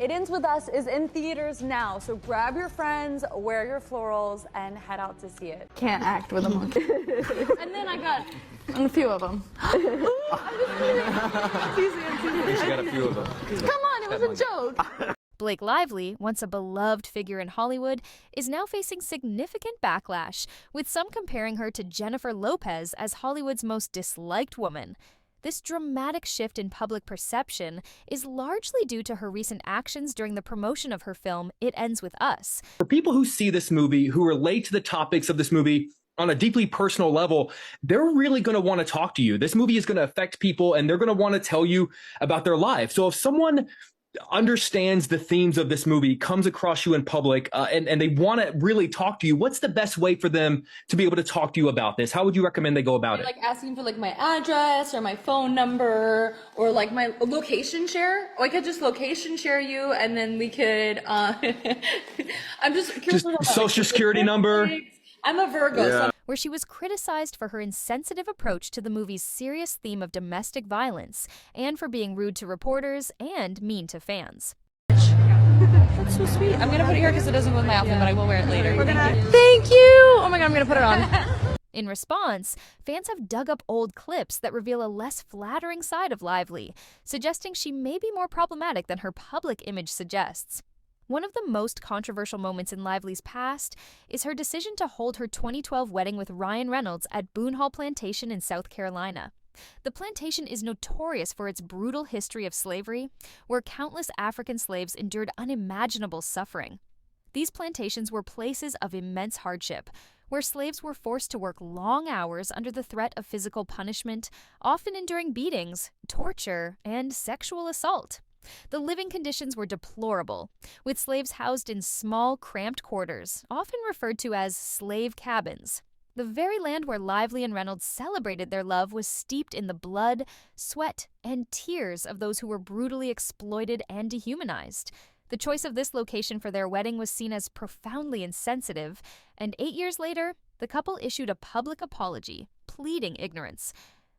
It Ends With Us is in theaters now, so grab your friends, wear your florals, and head out to see it. Can't act with a monkey. And then I got a few of them. You got a few of them. Come on, it was a joke. Blake Lively, once a beloved figure in Hollywood, is now facing significant backlash, with some comparing her to Jennifer Lopez as Hollywood's most disliked woman. This dramatic shift in public perception is largely due to her recent actions during the promotion of her film, It Ends With Us. For people who see this movie, who relate to the topics of this movie on a deeply personal level, they're really going to want to talk to you. This movie is going to affect people, and they're going to want to tell you about their lives. So if someone understands the themes of this movie, comes across you in public, and they want to really talk to you, what's the best way for them to be able to talk to you about this? How would you recommend they go about it? like asking for like my address or my phone number or like my location share. Or I could just location share you, and then we could. I'm just curious about social security number. I'm a Virgo. So where she was criticized for her insensitive approach to the movie's serious theme of domestic violence and for being rude to reporters and mean to fans. that's so sweet. I'm gonna put it here because it doesn't go with my outfit, but I will wear it later. Thank you. Oh my God, I'm gonna put it on. In response, fans have dug up old clips that reveal a less flattering side of Lively, suggesting she may be more problematic than her public image suggests. One of the most controversial moments in Lively's past is her decision to hold her 2012 wedding with Ryan Reynolds at Boone Hall Plantation in South Carolina. The plantation is notorious for its brutal history of slavery, where countless African slaves endured unimaginable suffering. These plantations were places of immense hardship, where slaves were forced to work long hours under the threat of physical punishment, often enduring beatings, torture, and sexual assault. The living conditions were deplorable, with slaves housed in small, cramped quarters, often referred to as slave cabins. The very land where Lively and Reynolds celebrated their love was steeped in the blood, sweat, and tears of those who were brutally exploited and dehumanized. The choice of this location for their wedding was seen as profoundly insensitive, and 8 years later, the couple issued a public apology, pleading ignorance.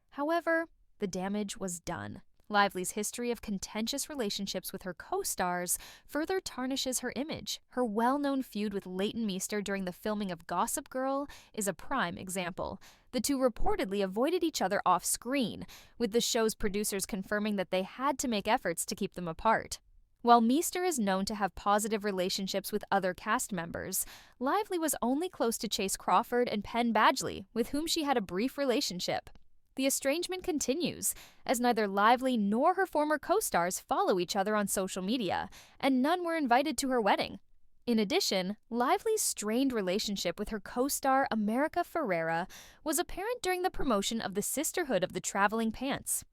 However, the damage was done. Lively's history of contentious relationships with her co-stars further tarnishes her image. Her well-known feud with Leighton Meester during the filming of Gossip Girl is a prime example. The two reportedly avoided each other off-screen, with the show's producers confirming that they had to make efforts to keep them apart. While Meester is known to have positive relationships with other cast members, Lively was only close to Chase Crawford and Penn Badgley, with whom she had a brief relationship. The estrangement continues, as neither Lively nor her former co-stars follow each other on social media, and none were invited to her wedding. In addition, Lively's strained relationship with her co-star America Ferrera was apparent during the promotion of the Sisterhood of the Traveling Pants.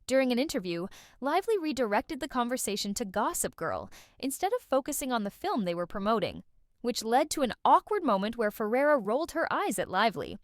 During an interview, Lively redirected the conversation to Gossip Girl instead of focusing on the film they were promoting, which led to an awkward moment where Ferrera rolled her eyes at Lively.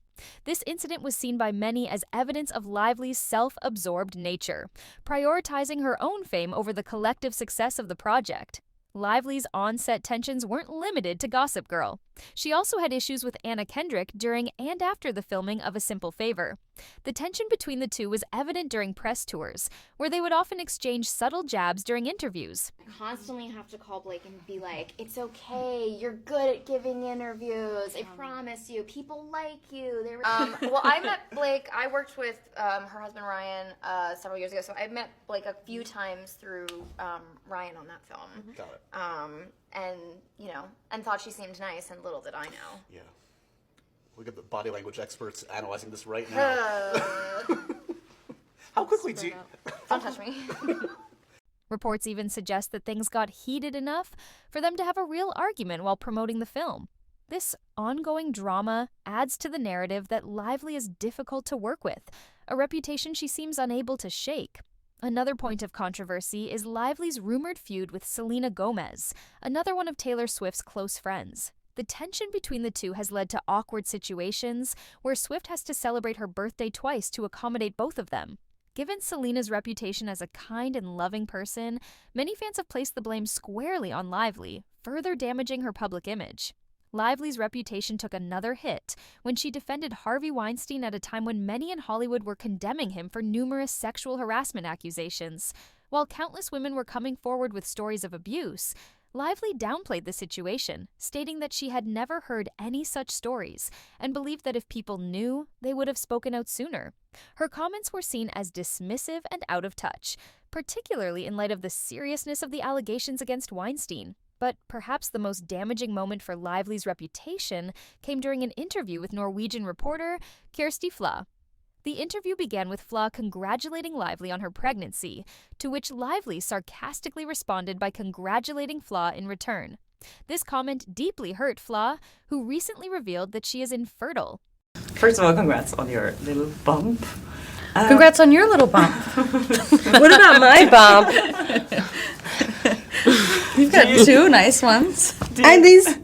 This incident was seen by many as evidence of Lively's self-absorbed nature, prioritizing her own fame over the collective success of the project. Lively's on-set tensions weren't limited to Gossip Girl. She also had issues with Anna Kendrick during and after the filming of A Simple Favor. The tension between the two was evident during press tours, where they would often exchange subtle jabs during interviews. I constantly have to call Blake and be like, it's okay, you're good at giving interviews, I promise you, people like you. Well, I met Blake, I worked with her husband Ryan several years ago, so I met Blake a few times through Ryan on that film. Got it. And, you know, and thought she seemed nice, and little did I know. Yeah. Look at the body language experts analyzing this right now. How quickly do you... Don't touch me. Reports even suggest that things got heated enough for them to have a real argument while promoting the film. This ongoing drama adds to the narrative that Lively is difficult to work with, a reputation she seems unable to shake. Another point of controversy is Lively's rumored feud with Selena Gomez, another one of Taylor Swift's close friends. The tension between the two has led to awkward situations where Swift has to celebrate her birthday twice to accommodate both of them. Given Selena's reputation as a kind and loving person, many fans have placed the blame squarely on Lively, further damaging her public image. Lively's reputation took another hit when she defended Harvey Weinstein at a time when many in Hollywood were condemning him for numerous sexual harassment accusations. While countless women were coming forward with stories of abuse, Lively downplayed the situation, stating that she had never heard any such stories and believed that if people knew, they would have spoken out sooner. Her comments were seen as dismissive and out of touch, particularly in light of the seriousness of the allegations against Weinstein. But perhaps the most damaging moment for Lively's reputation came during an interview with Norwegian reporter Kjersti Fla. The interview began with Fla congratulating Lively on her pregnancy, to which Lively sarcastically responded by congratulating Fla in return. This comment deeply hurt Fla, who recently revealed that she is infertile. First of all, congrats on your little bump. Congrats on your little bump. What about my bump? You've got two nice ones. And these,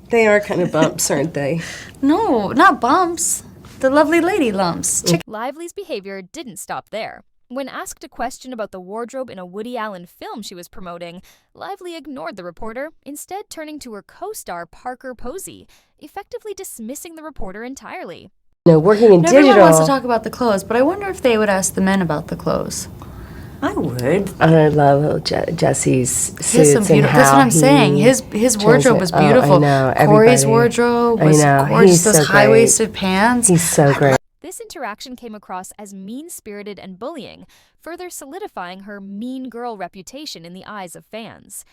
they are kind of bumps, aren't they? No, not bumps. The lovely lady lumps. Lively's behavior didn't stop there. When asked a question about the wardrobe in a Woody Allen film she was promoting, Lively ignored the reporter, instead turning to her co-star Parker Posey, effectively dismissing the reporter entirely. No, working in digital. Everyone wants to talk about the clothes, but I wonder if they would ask the men about the clothes. I would. I love Jesse's He has some suits and beautiful. how That's what I'm saying. he His wardrobe was beautiful. Oh, I know. Corey's Everybody. wardrobe I was know. gorgeous. He's Those so high-waisted pants. He's so great. This interaction came across as mean-spirited and bullying, further solidifying her mean girl reputation in the eyes of fans.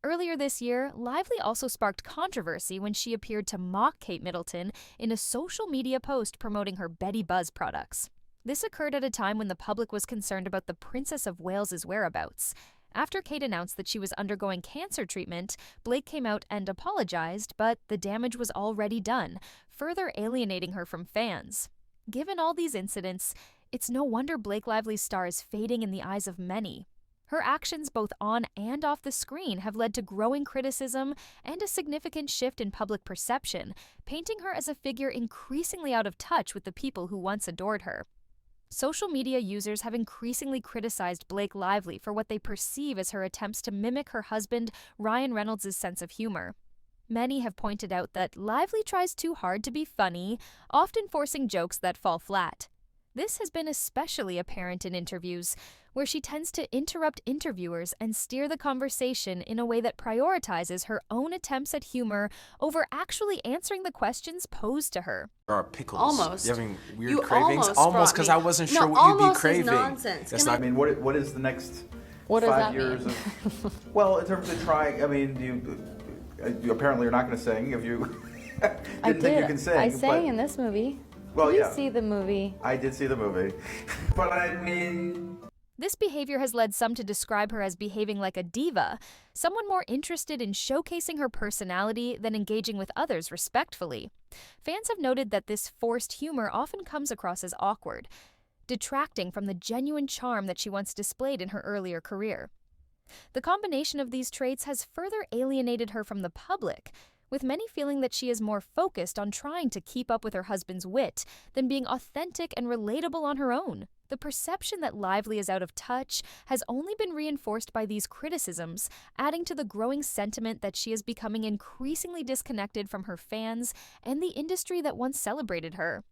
Earlier this year, Lively also sparked controversy when she appeared to mock Kate Middleton in a social media post promoting her Betty Buzz products. This occurred at a time when the public was concerned about the Princess of Wales's whereabouts. After Kate announced that she was undergoing cancer treatment, Blake came out and apologized, but the damage was already done, further alienating her from fans. Given all these incidents, it's no wonder Blake Lively's star is fading in the eyes of many. Her actions both on and off the screen have led to growing criticism and a significant shift in public perception, painting her as a figure increasingly out of touch with the people who once adored her. Social media users have increasingly criticized Blake Lively for what they perceive as her attempts to mimic her husband Ryan Reynolds' sense of humor. Many have pointed out that Lively tries too hard to be funny, often forcing jokes that fall flat. This has been especially apparent in interviews, where she tends to interrupt interviewers and steer the conversation in a way that prioritizes her own attempts at humor over actually answering the questions posed to her. Or pickles. Almost. You having weird You cravings? almost because brought I me- wasn't No, sure what you'd be almost is craving. nonsense. That's Can not. I mean, what is the next What does 5 that years mean? of? Well, in terms of trying, I mean, you apparently are not going to sing if you didn't think you can sing. I sang but, in this movie. well, Did you yeah, see the movie? I did see the movie, but I mean, This behavior has led some to describe her as behaving like a diva, someone more interested in showcasing her personality than engaging with others respectfully. Fans have noted that this forced humor often comes across as awkward, detracting from the genuine charm that she once displayed in her earlier career. The combination of these traits has further alienated her from the public, with many feeling that she is more focused on trying to keep up with her husband's wit than being authentic and relatable on her own. The perception that Lively is out of touch has only been reinforced by these criticisms, adding to the growing sentiment that she is becoming increasingly disconnected from her fans and the industry that once celebrated her.